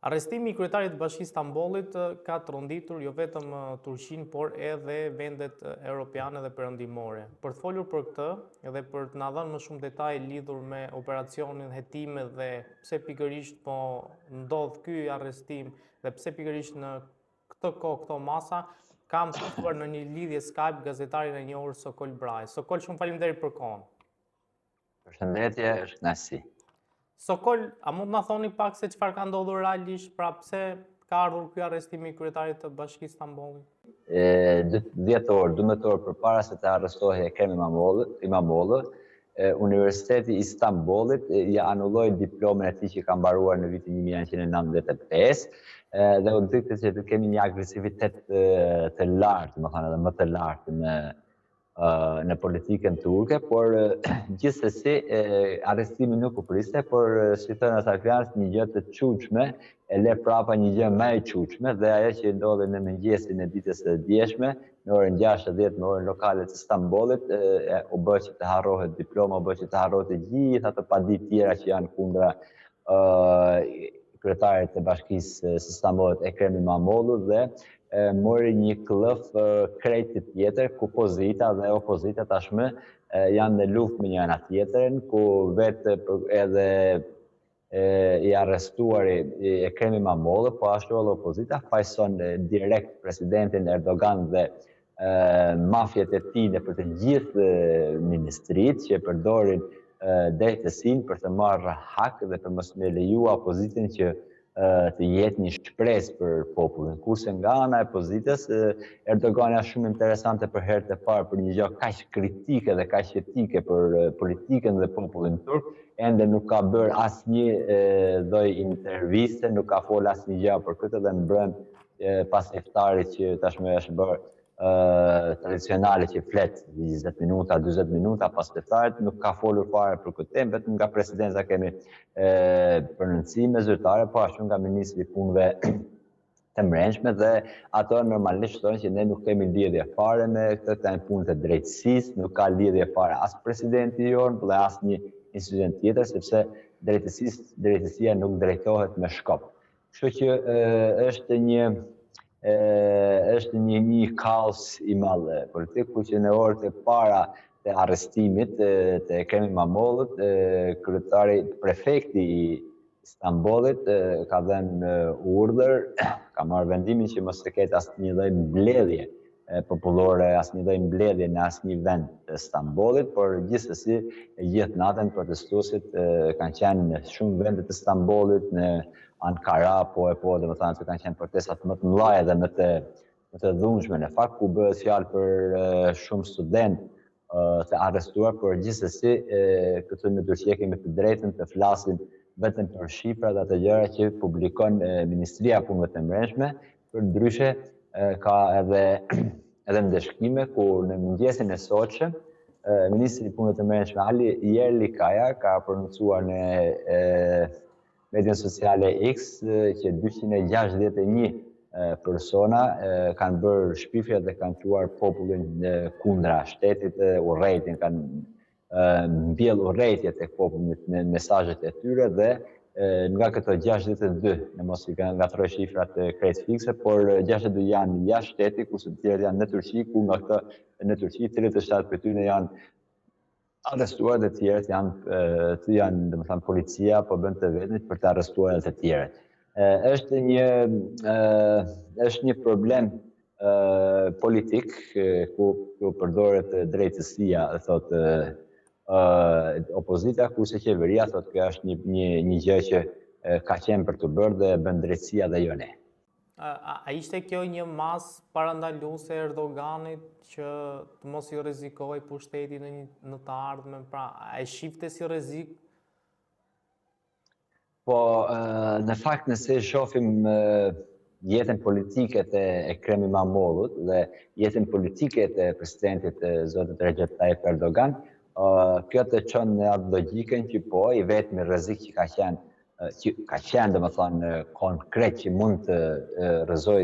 Arrestimi i kryetarit të Bashkisë Stambollit ka tronditur jo vetëm Turqinë, por edhe vendet europiane dhe perëndimore. Për të folur për këtë dhe për të na dhënë më shumë detaj lidhur me operacionin hetime dhe pse pikërisht po ndodh ky arrestim dhe pse pikërisht në këtë kohë këto masa, kam ftuar në një lidhje Skype gazetarin e njohur Sokol Braj. Sokol, shumë faleminderit për kohën. Përshëndetje, është kënaqësi. Sokol, a mund të na thoni pak se çfarë ka ndodhur realisht, pra pse ka ardhur ky arrestim i kryetarit të Bashkisë Stambollit? 10 orë, 12 orë përpara se të arrestohej Ekrem İmamoğlu, Universiteti i Stambollit ja anulloi diplomën e tij që ka mbaruar në vitin 1995 dhe u dikte se të kemi një agresivitet të lartë, domethënë edhe më të lartë në politikën turke, por gjithsesi arrestimi nuk u priste, por si thënë Atakanës, një gjë të çuditshme e le prapa një gjë më e çuditshme dhe ajo që ndodhi në mëngjesin e ditës së djeshme, në orën 6:10 në orën lokale të Stambollit, u bë që të harrohet diploma, u bë që të harrohet gjithë ato paditë tjera që janë kundra kryetarit të Bashkisë së Stambollit Ekrem İmamoğlu dhe mori një klëf krejt tjetër, ku pozita dhe opozita tashmë janë në luftë me njëra tjetrën, ku vetë edhe i arrestuari Ekrem İmamoğlu, po ashtu edhe opozita fajson direkt presidentin Erdogan dhe mafjet e tij për të gjithë ministritë që përdorin drejtësinë për të marrë hak dhe për mos me lejuar opozitën që të jetë një shpresë për popullin. Kurse nga ana e opozitës, Erdogan është shumë interesante për herë të parë për një gjë kaq kritike dhe kaq etike për politikën dhe popullin turk, ende nuk ka bërë asnjë lloj interviste, nuk ka folur asnjë gjë për këtë dhe mbrëm pas iftarit që tashmë është bërë tradicionale që flet 20 minuta, 40 minuta pas iftarit, nuk ka folur fare për këtë temë, vetëm nga presidenca kemi përndësime zyrtare, po ashtu nga ministri i punëve të brendshme dhe ato normalisht thonë që ne nuk kemi lidhje fare me këtë, këto janë punë të drejtësisë, nuk ka lidhje fare as presidenti jonë dhe as një institucion tjetër, sepse drejtësia nuk drejtohet me shkop. Kështu që është një kaos i madh politik, ku që në orët e para të arrestimit të Ekrem İmamoğlu't, prefekti i Stambollit ka dhënë urdhër, ka marrë vendimin që mos të ketë asnjë lloj mbledhje popullore, asnjë lloj mbledhje në asnjë vend të Stambollit, por gjithsesi gjithë natën protestuesit kanë qenë në shumë vende të Stambollit, në Ankara, domethënë se kanë qenë protestat më të mëdha dhe më të dhunshme në fakt, ku bëhet fjalë për shumë studentë të arrestuar, por gjithsesi këtu në Turqi kemi të drejtën të flasim vetëm për shifrat dhe ato gjëra që publikon Ministria e Punëve të Brendshme, përndryshe ka edhe ndeshkime ku në mëngjesin e sotshëm Ministri i Punëve të Brendshme Ali Yerlikaya ka prononcuar në median sociale X që 261 persona kanë bërë shpifje dhe kanë thuar popullin kundra shtetit, urrejtjen, kanë mbjell urrejtje tek populli me mesazhet e tyre dhe nga këto 62, në mos i ngatroj shifrat krejt fikse, por 62 janë jashtë shtetit, kurse të tjerët janë në Turqi, ku nga këto në Turqi 37 prej tyre janë arrestuar dhe të tjerët janë domethënë policia po bën të vetmit për të arrestuar edhe të tjerët. Është një problem politik ku përdoret drejtësia, thotë opozita, kurse qeveria thotë kjo është një gjë që ka qenë për të bërë dhe bën drejtësia dhe jo ne. A ishte kjo një mas parandaluese Erdoganit që të mos i rrezikojë pushtetin në të ardhmen, pra a e shifte si rrezik? Po, në fakt nëse shohim jetën politike të Ekrem İmamoğlu't dhe jetën politike të presidentit zotit Recep Tayyip Erdogan, kjo të çon në atë logjikën që po i vetmi rrezik që ka qenë domethënë konkret që mund të rrezoj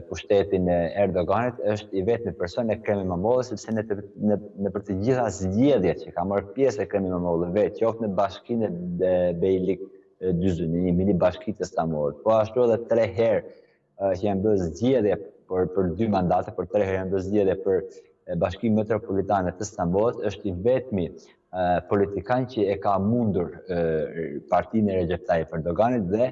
pushtetin e Erdoganit është i vetmi person Ekrem İmamoğlu, sepse në për të gjitha zgjedhjet që ka marrë pjesë Ekrem İmamoğlu vetë, qoftë në bashkinë e dyzy, në një mini bashki të Stambollit. Po ashtu edhe 3 herë që janë bërë zgjedhje për 2 mandate, për 3 herë janë bërë zgjedhje për Bashkinë Metropolitane të Stambollit, është i vetmi politikan që e ka mundur partinë e Recep Tayyip Erdoganit dhe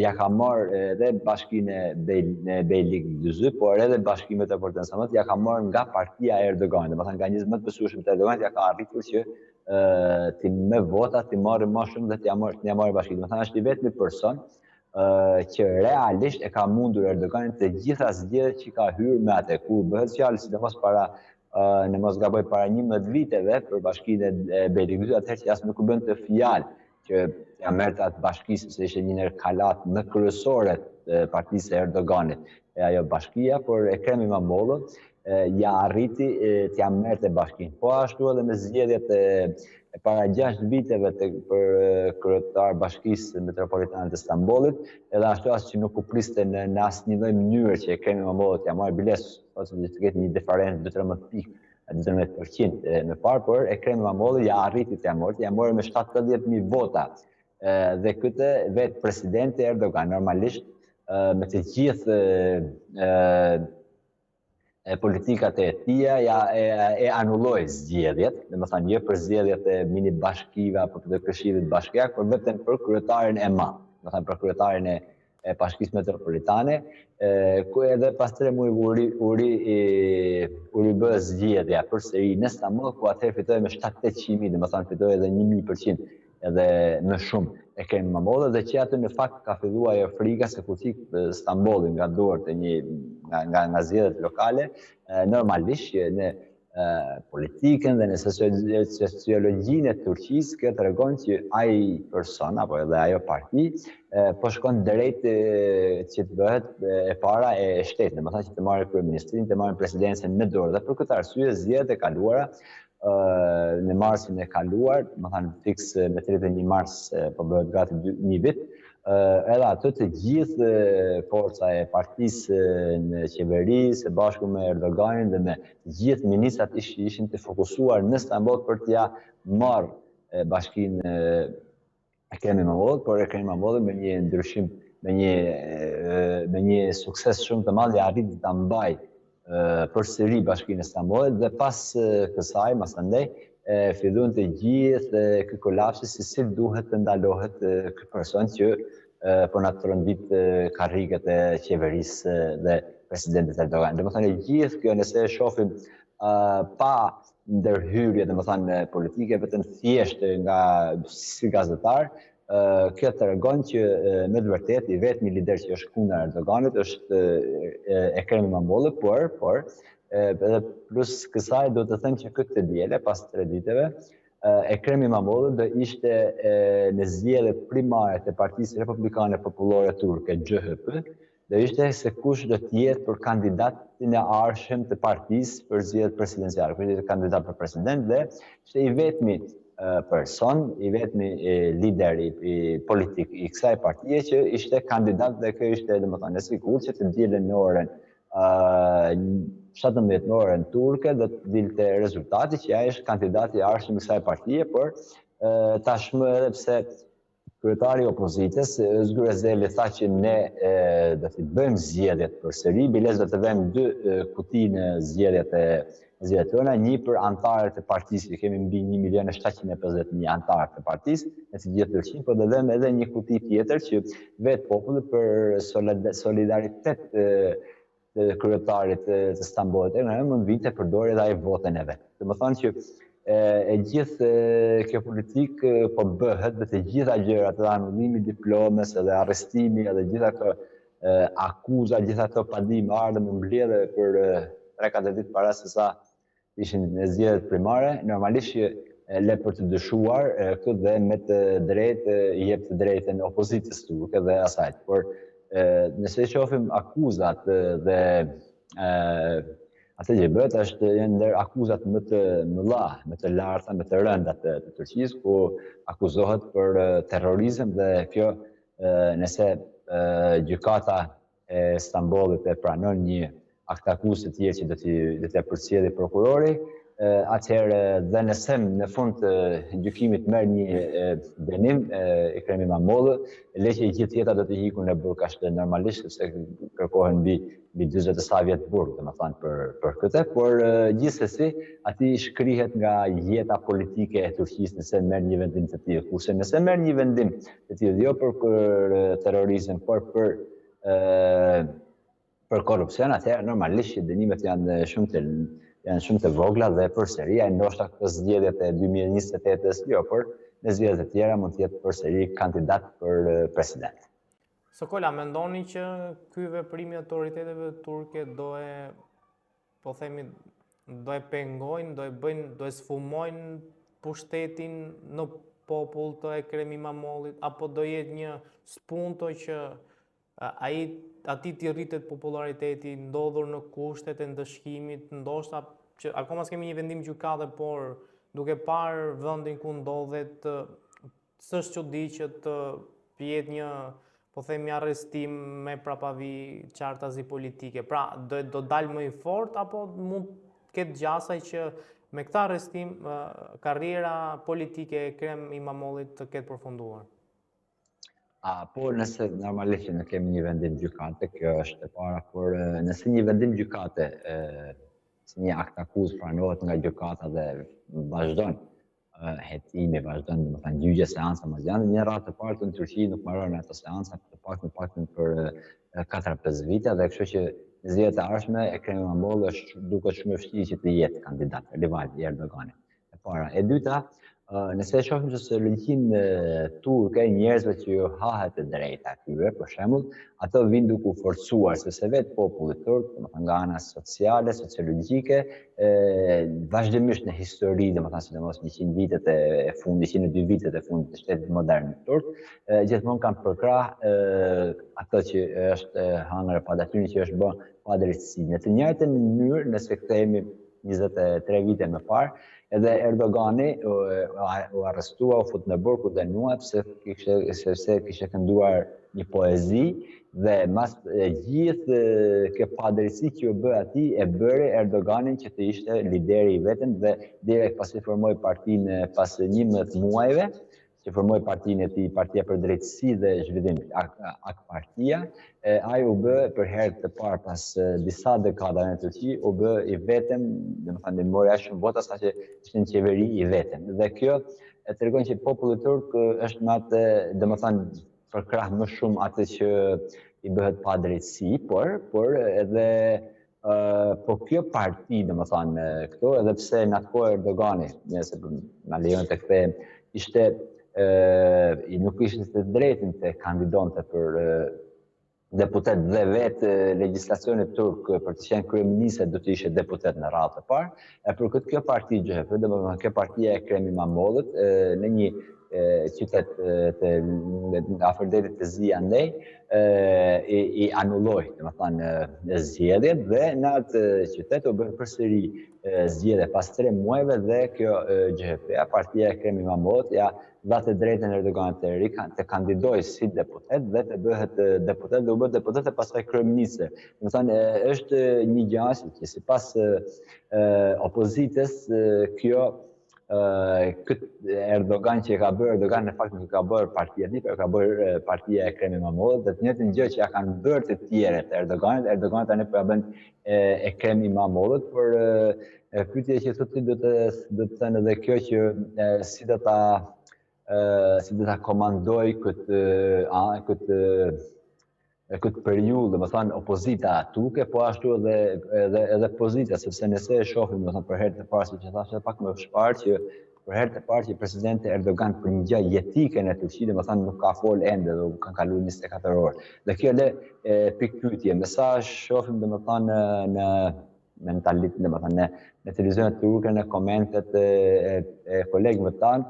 ja ka marrë edhe Bashkinë e Beylikdüzü, por edhe Bashkinë Metropolitane të Stambollit ja ka marrë nga partia e Erdoganit, domethënë nga njerëz më të besueshëm të Erdoganit ja ka arritur që me vota të marrë më shumë dhe t'ja marrë bashkinë. Domethënë është i vetmi person që realisht e ka mundur Erdoganit të gjitha zgjedhjet që ka hyrë me atë, ku bëhet fjalë sidomos në mos gaboj para 11 viteve për Bashkinë e Beylikdüzü, atëherë që as nuk u bën të fjalë që ja merrte atë bashki sepse ishte një nër kalat më kryesore të partisë e Erdoganit e ajo bashkia, por Ekrem İmamoğlu ja arriti t'ja merrte bashkinë. Po ashtu edhe me zgjedhjet e para 6 viteve për kryetar bashkisë metropolitane të Stambollit, edhe ashtu as që nuk u priste në asnjë lloj mënyre që Ekrem İmamoğlu t'ja marrë biles, ose të ketë një diferencë 12 pikë, 12% në parë, por Ekrem İmamoğlu ja arriti t'ja morë me 70.000 vota. Dhe këtë vetë presidenti Erdogan normalisht me të gjithë politikat e tia e anulloi zgjedhjet, domethënë jo për zgjedhjet e mini bashkive apo të këshillit bashkiak, por vetëm për kryetarin e madh, domethënë për kryetarin e Bashkisë Metropolitane, ku edhe pas 3 muaj u ribë zgjedhja përsëri në Stamboll, ku atëherë fitoi me 700.000, domethënë fitoi edhe 1000% edhe më shumë Ekrem İmamoğlu, dhe që atë në fakt ka filluar ajo frika se kur thik Stambolli nga dorët e nga zgjedhjet lokale, normalisht që në politikën dhe në sociologjinë e Turqisë, kjo tregon që ai person apo edhe ajo parti po shkon drejt që të bëhet e para e shtetit, domethënë që të marrë kryeministrinë, të marrë presidencën në dorë. Dhe për këtë arsye zgjedhjet e kaluara në marsin e kaluar, domethënë fiks me 31 mars po bëhet gati 1 vit, edhe atë të gjithë forca e partisë në qeveri, së bashku me Erdoganin dhe me gjithë ministrat ishin të fokusuar në Stamboll për t'ja marrë bashkinë Ekrem İmamoğlu, por Ekrem İmamoğlu me një ndryshim, me një sukses shumë të madh arriti ta mbajë përsëri Bashkinë e Stambollit, dhe pas kësaj, masandej, filluan të gjithë ky kolapsi se si duhet të ndalohet ky person që po na trondit karriget e qeverisë dhe presidentit Erdogan. Domethënë gjithë kjo, nëse e shohim pa ndërhyrje, domethënë politike, vetëm thjesht nga si gazetar, kjo tregon që me të vërtetë i vetmi lider që është kundër Erdoganit është Ekrem İmamoğlu, por edhe plus kësaj do të them që këtë diele pas 3 diteve Ekrem İmamoğlu do ishte në zgjedhjet primare të Partisë Republikane Popullore Turke, CHP, do ishte se kush do të jetë për kandidatin e arshëm të partisë për zgjedhjet presidenciale, kush ishte kandidat për president, dhe ishte i vetmi person, i vetmi lider politik i kësaj partie që ishte kandidat, dhe kjo ishte domethënë e sigurt që të dielën në orën 17 në orën turke do të dilte rezultati që ai është kandidati i arshëm i kësaj partie, por tashmë edhe pse kryetari i opozitës Özgür Özel'i tha që ne do të bëjmë zgjedhjet përsëri, biles do të vëmë 2 kuti në zgjedhjet tona, një për antarët e partisë, kemi mbi 1.750.000 antarë të partisë, në të gjithë Turqinë, por do vëmë edhe një kuti tjetër që vetë populli për solidaritet të kryetarit të Stambollit, në mund vite përdori edhe ai votën e vet. Domethënë që e gjithë kjo politikë po bëhet dhe të gjitha gjërat, edhe anullimi diplomes, edhe arrestimi, edhe gjitha këto akuza, gjitha këto padime ardhën më mbledhje për 3-4 ditë para se sa ishin në zgjedhjet primare, normalisht le për të dyshuar këtë dhe me të drejtë i jep të drejtën opozitës turke dhe asajt. Por nëse shohim akuzat dhe atë që bëhet është janë ndër akuzat më të mëdha, më të larta, më të rënda të Turqisë, ku akuzohet për terrorizëm, dhe kjo nëse gjykata e Stambollit e pranon një akt akuzë të tjerë që do t'ja përcjellë prokurori, atëherë dhe nëse në fund të gjykimit merr një dënim Ekrem İmamoğlu, leqe i gjithë jeta do të hiqun në burg ashtu normalisht, sepse kërkohen mbi 40 e sa vjet burg, domethënë për këtë, por gjithsesi aty shkrihet nga jeta politike e Turqisë nëse merr një vendim të tillë. Kurse nëse merr një vendim të tillë jo për terrorizëm, por për korrupsion, atëherë normalisht që dënimet janë shumë të vogla dhe përsëri ndoshta këtë zgjedhjet e 2028-s jo, por në zgjedhjet e tjera mund të jetë përsëri kandidat për president. Sokola, mendoni që ky veprim i autoriteteve turke do e pengojnë, do e sfumojnë pushtetin në popull të Ekrem İmamoğluit, apo do jetë një spunto që ati t'i rritet populariteti ndodhur në kushtet e ndëshkimit, ndoshta që akoma s'kemi një vendim gjykate, por duke parë vendin ku ndodhet, s'është çudi që të jetë një, po themi, arrestim me prapavi qartazi politike. Pra, do dalë më i fort, apo mund ketë gjasaj që me këtë arrestim karriera politike e Ekrem İmamoğluit të ketë përfunduar? Po nëse normalisht ne kemi një vendim gjykate, kjo është e para, por nëse një vendim gjykate si një akt akuzë pranohet nga gjykata dhe vazhdon hetimi, vazhdon domethënë gjyqja seanca më gjatë, një radhë të parë në Turqi nuk mbaron ato seanca të paktën për 4-5 vite, dhe kështu që në zgjedhjet e ardhshme Ekrem İmamoğlu duket shumë e vështirë që të jetë kandidat rival i Erdoganit. E para, e dyta, nëse shohim që sollëqinë turke, njerëzve që ju hahet e drejta atyre, për shembull, ato vinë duke u forcuar, sepse vetë populli turk, domethënë nga ana sociale, sociologjike, vazhdimisht në histori, domethënë sidomos 100 vitet e fundit, 102 vitet e fundit të shtetit modern turk, gjithmonë kanë përkrah ato që është hëngur pa datyrën që është bë pa drejtësi. Në të njëjtën mënyrë, nëse kthehemi 23 vite më parë, edhe Erdogani u arrestua, u fut në burg, u dënuar sepse kishte kënduar një poezi, dhe mas gjithë kjo padrejtësi që u bë atij e bëri Erdoganin që të ishte lideri i vetëm, dhe direkt pasi formoi partinë pas 11 muajve, që formoi partinë e tij, Partia për Drejtësi dhe Zhvillim, AK-Partia, ai u bë për herë të parë pas disa dekadave në Turqi, u bë i vetëm, domethënë mori aq shumë vota sa që ishte në qeveri i vetëm. Dhe kjo tregon që populli turk është me atë, domethënë përkrah më shumë atë që i bëhet pa drejtësi, por edhe po kjo parti, domethënë këto, edhe pse në atë kohë Erdogani, nëse na lejon të kthehem, nuk ishte të drejtën të kandidonte për deputet, dhe vetë legjislacioni turk për të qenë kryeministër do të ishte deputet në radhë të parë. Për këtë kjo parti CHP, domethënë kjo partia e Ekrem İmamoğluit, në një qytet afër detit të Zi andej, i anulloi domethënë zgjedhjet, dhe në atë qytet u bën përsëri zgjedhje pas 3 muajve, dhe kjo CHP, partia e Ekrem İmamoğluit, ja dha të drejtën Erdoganit të kandidojë si deputet dhe të bëhet deputet, dhe u bë deputet e pastaj kryeministër. Domethënë është një gjë që sipas opozitës kjo këtë Erdogan që e ka bërë, Erdogan në fakt nuk ka bërë partia e tij, por ka bërë partia e Ekrem İmamoğluit, dhe të njëjtën gjë që ja kanë bërë të tjerët Erdogan tani po ja bën Ekrem İmamoğluit, por pyetja që thotë do të thënë edhe kjo që si do ta komandoj këtë periudhë, domethënë opozita turke, po ashtu edhe pozita, sepse nëse e shohim domethënë për herë të parë, siç e thashë pak më shpart, që për herë të parë që presidenti Erdogan për një gjë jetike në Turqi, domethënë nuk ka folë ende, dhe kanë kaluar 24 orë. Dhe kjo le pikpyetje, me sa shohim domethënë në mentalitet, domethënë në televizionet turke, në komentet e kolegëve tanë,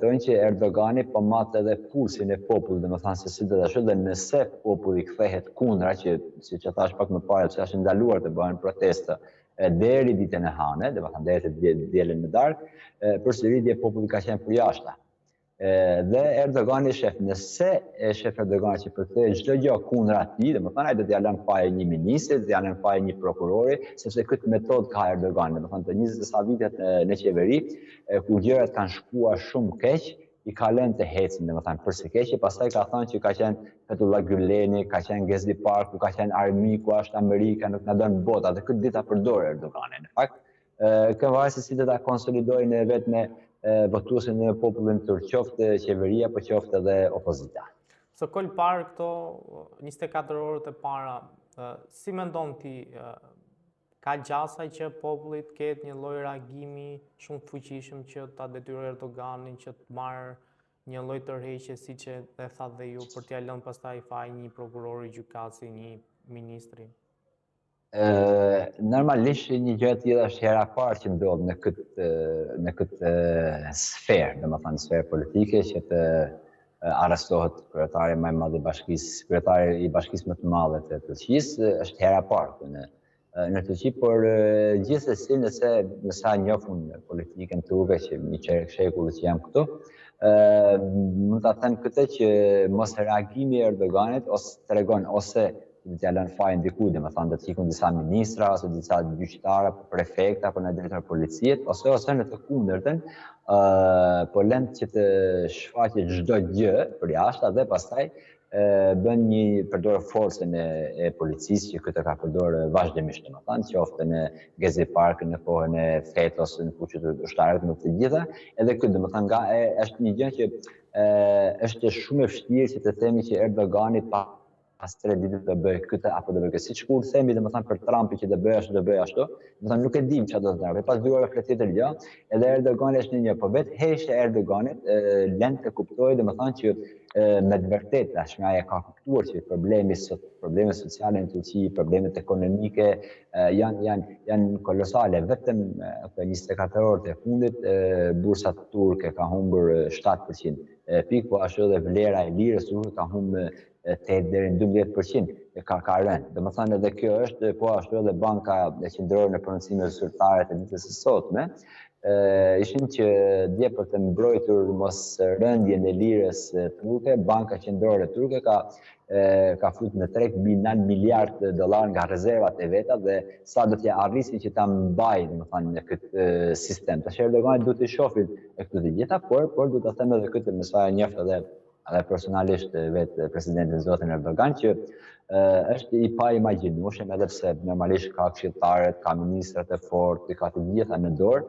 thonë që Erdogani po mat edhe pulsin e popullit, domethënë se si do ta shohë, dhe nëse populli kthehet kundra, që siç e thash pak më parë, se është ndaluar të bëhen protesta deri ditën e hënë, domethënë deri te dielën e darkë, përsëri populli ka qenë përjashta. Dhe Erdogani shef, nëse shef Erdogani që përkthej çdo gjë kundër atij, domethënë ai do t'ia lënë fare një ministri, do t'ia lënë fare një prokurori, sepse këtë metodë ka Erdogani, domethënë të 20 sa vitet në qeveri, kur gjërat kanë shkuar shumë keq, i ka lënë të hecin, domethënë për së keqi, pastaj ka thënë që ka qenë Fethullah Güleni, ka qenë Gezi Parku, ka qenë armiku, është Amerika, nuk na don bota, dhe këtë ditë ta përdor Erdogani. Në fakt, kë varet se si do ta konsolidojnë vetë me votuesin në popullin turk, qoftë qeveria, po qoftë edhe opozita. Së kol parë këto 24 orët e para, si mendon ti, ka gjasaj që popullit ketë një lloj reagimi shumë të fuqishëm që ta detyrojë Erdoganin që të marrë një lloj tërheqje siç e tha dhe ju, për t'ia lënë pastaj faj një prokurori, gjykatësi, një ministri? Normalisht një gjë e tillë është hera parë që ndodh në këtë sferë, domethënë sferë politike, që të arrestohet kryetari më i madh i bashkisë, kryetari i bashkisë më të madhe të Turqisë, është hera parë në Turqi, por gjithsesi nëse njohun politikën turke që një çerek shekulli që jam këtu, mund ta them këtë që mos reagimi i Erdoganit ose tregon ose do t'ja lënë fajin dikujt, domethënë do të ikun disa ministra ose disa gjyqtarë, prefekta apo në drejtor policie, ose në të kundërtën, po lënë që të shfaqet çdo gjë për jashtë dhe pastaj përdor forcën e policisë që këtë ka përdorë vazhdimisht, domethënë qoftë në Gezi Park, në kohën e FET-os, në fuqit të ushtarët, në të gjitha, edhe këtë domethënë është një gjë që është shumë e vështirë që të themi që Erdogani pas 3 ditë do bëj këtë apo do bëj këtë. Siç kur themi domethënë për Trumpi që do bëj ashtu, domethënë nuk e dim çfarë do të ndërë. Pas 2 orë fletjetë gjë, edhe Erdogani është një, po vetë heshtja e Erdoganit lën të kuptojë domethënë që me të vërtetë tashmë ai ka kuptuar që problemet sociale në Turqi, problemet ekonomike janë kolosale. Vetëm për 24 orët e fundit bursa turke ka humbur 7% pikë, po ashtu edhe vlera e lirës turke ka humbur 8 deri në 12% ka rënë. Domethënë edhe kjo është, po ashtu edhe Banka Qendrore në prononcime zyrtare të ditës së sotme, ishin që dje për të mbrojtur mos rëndjen e lirës turke, Banka Qendrore turke ka futur në treg mbi 9 miliard dollar nga rezervat e veta dhe sa do t'ja arrisin që ta mbajë domethënë në këtë sistem. Tash Erdogani duhet të shohin këto të gjitha, por duhet ta them edhe këtë me sa e njoft edhe personalisht vetë presidentin zotin Erdogan, që është i pa imagjinueshëm, edhe pse normalisht ka këshilltarët, ka ministrat e fortë, ka të gjitha në dorë,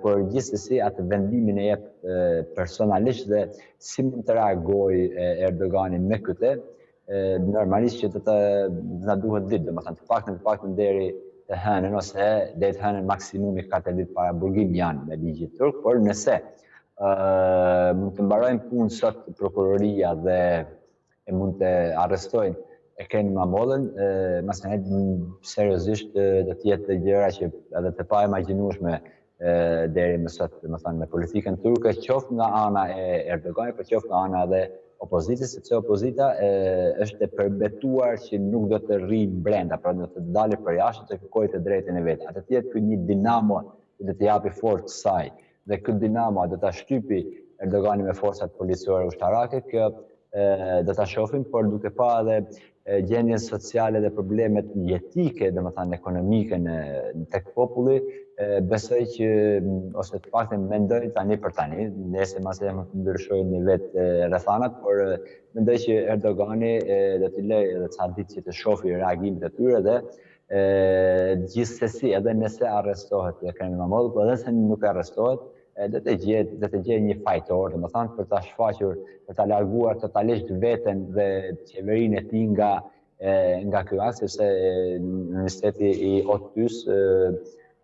por gjithsesi atë vendimin e jep personalisht dhe si mund të reagojë Erdogani me këtë, normalisht që na duhet ditë, domethënë të paktën deri të hënën ose deri të hënën maksimumi 4 ditë para burgim janë me ligjit turk, por nëse mund të mbarojnë punë sot prokuroria dhe mund të arrestojnë Ekrem İmamoğlu'n, masanet seriozisht do të jetë gjëra që edhe të pa imagjinueshme deri më sot, domethënë në politikën turke, qoftë nga ana e Erdoganit, por qoftë nga ana edhe opozitës, sepse opozita është e përbetuar që nuk do të rrijë brenda, pra do të dalë për jashtë të kërkojë të drejtën e vet. Atë të jetë një dinamo që do të japi forcë saj, dhe këtë dinamo do ta shtypi Erdogani me forcat policore ushtarake, kjo do ta shohim, por duke pa edhe gjendjen sociale dhe problemet jetike, domethënë ekonomike tek populli, besoj që ose të paktën mendoj tani për tani, nëse masë mund të ndryshojnë vetë rrethanat, por mendoj që Erdogani do t'i lejë edhe ca ditë që të shohë reagimet e tyre dhe gjithsesi edhe nëse arrestohet Ekrem İmamoğlu, por edhe se nuk arrestohet, do të gjejë një fajtor, domethënë për ta shfaqur, për ta larguar totalisht veten dhe qeverinë e tij nga ky akt, sepse Universiteti i ODTÜ-s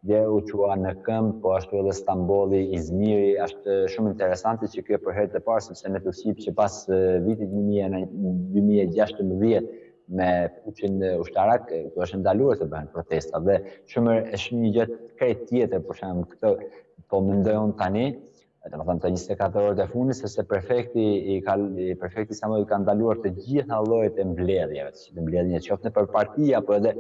dhe u qua në këmbë, po ashtu edhe Stambolli, Izmiri, është shumë interesante që kjo për herë të parë, sepse në Turqi që pas vitit 2016 me puçin ushtarak, ku është ndaluar të bëhen protesta dhe shumë një gjë krejt tjetër, për shembull këtë po mendoj unë tani, domethënë të 24 orët e fundit, sepse prefekti Samoi ka ndaluar të gjitha llojet e mbledhjeve, të mbledhjen qoftë nëpër parti apo edhe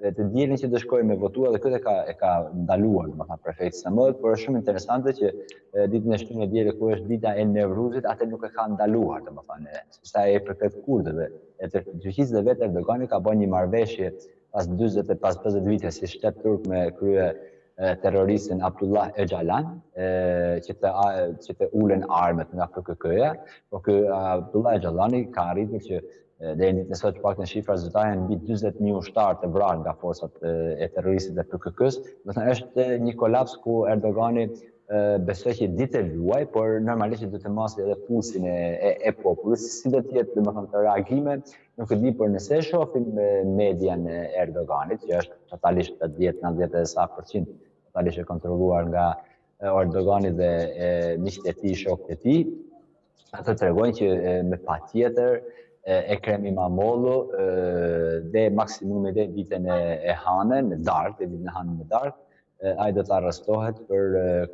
të dielin që do shkojë me votua dhe këtë e ka ndaluar, domethënë prefekti Samuel, por është shumë interesante që ditën e shtunë e dielë ku është dita e Nevruzit, atë nuk e ka ndaluar, domethënë, sepse ai për këtë kurdëve e të gjyqisë dhe vetë Erdogani ka bën një marrëveshje pas 50 vite si shtet turk me krye terroristin Abdullah Öcalan, që të ulen armët nga PKK-ja, por ky Abdullah Öcalani ka arritur që deri në ditën e sotme paktën shifrat zyrtare mbi 40.000 ushtarë të vrarë nga forcat e terroristit të PKK-s. Do të thënë është një kolaps ku Erdogani besoj që ditë e luaj, por normalisht do të masi edhe pulsin e popullit, si do të jetë domethënë të reagime, nuk e di, por nëse shohim median e Erdoganit, që është totalisht 80-90% totalisht e kontrolluar nga Erdogani dhe miqtë e tij, shokët e tij, ato tregojnë që me patjetër Ekrem İmamoğlu dhe maksimumi dhe ditën e hanën, në darkë, ditën e hanën në darkë, ai do të arrestohet për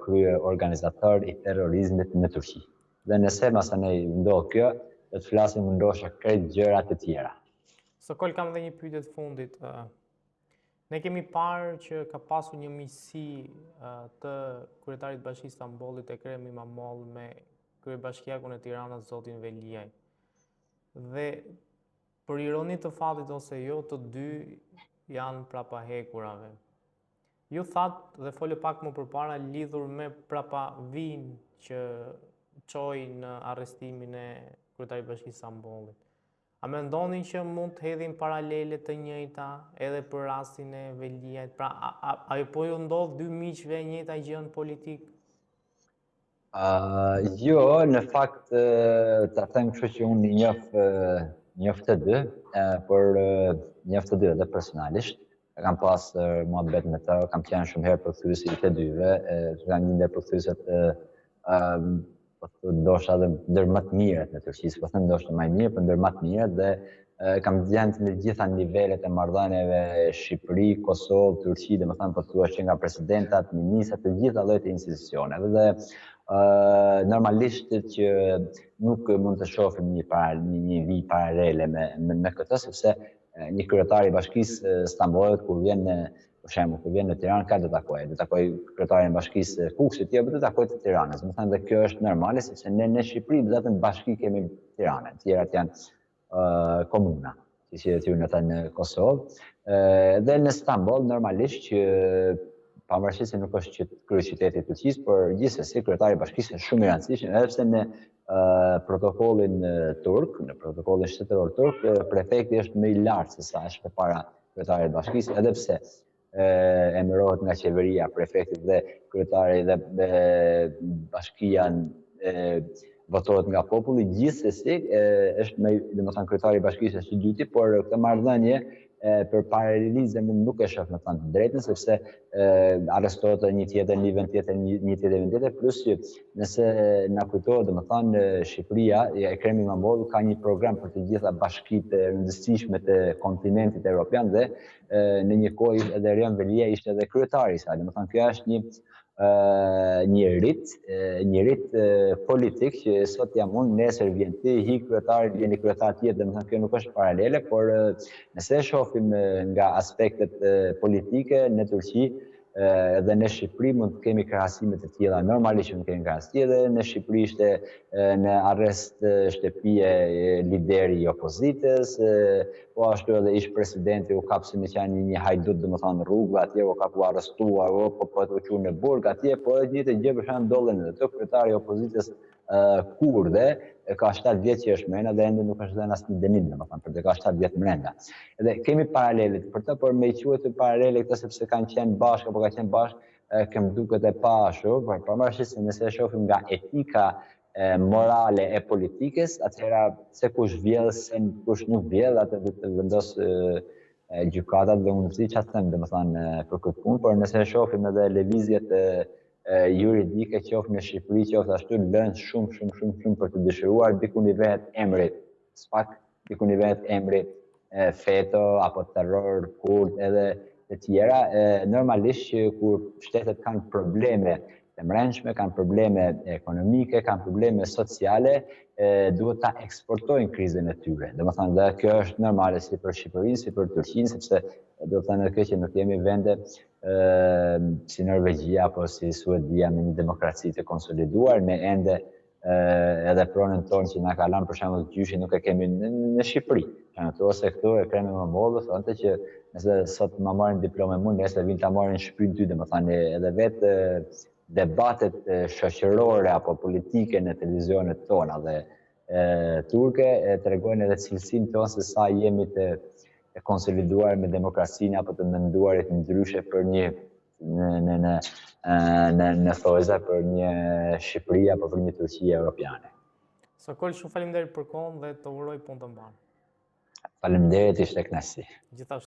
krye organizator i terrorizmit në Turqi. Dhe nëse masanej ndodh kjo, do të flasim ndoshta krejt gjëra të tjera. Sokol, kam dhe një pyetje të fundit. Ne kemi parë që ka pasur një miqësi të kryetarit Bashkisë Stambollit Ekrem İmamoğlu me kryebashkiakun e Tiranës zotin Veliaj. Dhe për ironi të fatit ose jo, të dy janë prapahekurave. Ju thatë dhe folë pak më përpara lidhur me prapavin që çoi në arrestimin e kryetarit Bashkisë Stambollit. A mendoni që mund të hedhin paralele të njëjta edhe për rastin e Veliajt? Pra, a po ju ndodh dy miqve e njëjta gjë në politikë? Jo, në fakt ta them kështu që unë njoh të dy, por njoh të dy edhe personalisht. Kam pas muhabet me të, kam qenë shumë herë përkthyesi i të dyve, kanë një ndër përkthyeset ndoshta edhe ndër më të mirët në Turqi, po them ndoshta më mirë, por ndër më të mirët dhe kam qenë në të gjitha nivelet e marrëdhënieve Shqipëri, Kosovë, Turqi, domethënë po thua që nga presidentat, ministrat, të gjitha llojet e institucioneve dhe normalisht që nuk mund të shohim një vijë paralele me këtë, sepse një kryetar i Bashkisë Stambollit kur vjen për shembull, kur vjen në Tiranë ka do takoj kryetarin e Bashkisë Kukësit, jo, do takoj të Tiranës. Do të thënë dhe kjo është normale sepse ne në Shqipëri vetëm bashki kemi Tiranën, të tjerat janë komuna, siç e thënë ata në Kosovë. Dhe në Stamboll normalisht që pavarësisht se nuk është kryeqyteti i Turqisë, por gjithsesi kryetari i Bashkisë është shumë i rëndësishëm, edhe pse në protokollin turk, në protokollin shtetëror turk, prefekti është më i lartë se sa është përpara kryetarit të Bashkisë, edhe pse emërohet nga qeveria, prefekti dhe kryetari dhe bashkia votohet nga populli, gjithsesi është domethënë kryetari i Bashkisë është i dyti, por këtë marrëdhënie për paralelizëm nuk e shoh me thënë të drejtën, sepse arrestohet një tjetër në një vend tjetër, plus që nëse na kujtohet, domethënë Shqipëria, Ekrem İmamoğlu ka një program për të gjitha bashkitë e rëndësishme të kontinentit evropian dhe në një kohë edhe Ekrem Veliaj ishte edhe kryetari i saj. Domethënë kjo është një rit politik që sot jam unë, nesër vjen ti, hi kryetari, vjen kryetar tjetër, domethënë kjo nuk është paralele, por nëse shohim nga aspektet politike në Turqi dhe në Shqipëri mund të kemi krahasime të tilla. Normalisht nuk kemi krahasim, edhe në Shqipëri ishte në arrest shtëpie lideri i opozitës, po ashtu edhe ish presidenti u kapsi me qenë një hajdut, domethënë rrugëve, atje u kapu arrestuar, po të uqur në burg atje, po edhe një të gjë për shembull ndodhen edhe të kryetari i opozitës kurde, ka 7 vjet që është mrena dhe ende nuk është dhënë asnjë dënim, domethënë, për të ka 7 vjet mrena. Edhe kemi paralelet për të, por me i quhet paralele këtë sepse kanë qenë bashkë apo kanë qenë bashkë, kem duket e pashur, por pavarësisht se nëse e shohim nga etika morale e politikës, atëherë se kush vjedh, se kush nuk vjedh, atë do të vendos gjykatat dhe unë çfarë them, domethënë për këtë punë, por nëse e shohim edhe lëvizjet juridike, qoftë në Shqipëri, qoftë ashtu, lënë shumë për të dëshiruar, diku i vetë emri SPAK, diku i vetë emri FETÖ apo terror kurd edhe të tjera. Normalisht që kur shtetet kanë probleme të mrenshme, kanë probleme ekonomike, kanë probleme sociale, duhet ta eksportojnë krizën e tyre. Domethënë, dhe kjo është normale si për Shqipërinë, si për Turqinë, sepse do të thënë kjo që nuk kemi vende si Norvegjia apo si Suedia me një demokraci të konsoliduar, me ende edhe pronën tonë që na ka lënë për shembull gjyshi nuk e kemi në Shqipëri. Ose këtu e kremi më modë, thonë që nëse sot ma marrin diplome mu, nesër vinë ta marrin Shqipërinë ty, domethënë edhe vetë debatet shoqërore apo politike në televizionet tona dhe turke tregojnë edhe cilësinë tonë se sa jemi të konsoliduar me demokracinë apo të menduarit ndryshe për një në thojza për një Shqipëri apo për një Turqi europiane. Sokol, shumë faleminderit për kohën dhe të uroj punë të mbarë. Faleminderit, ishte kënaqësi. Gjithashtu.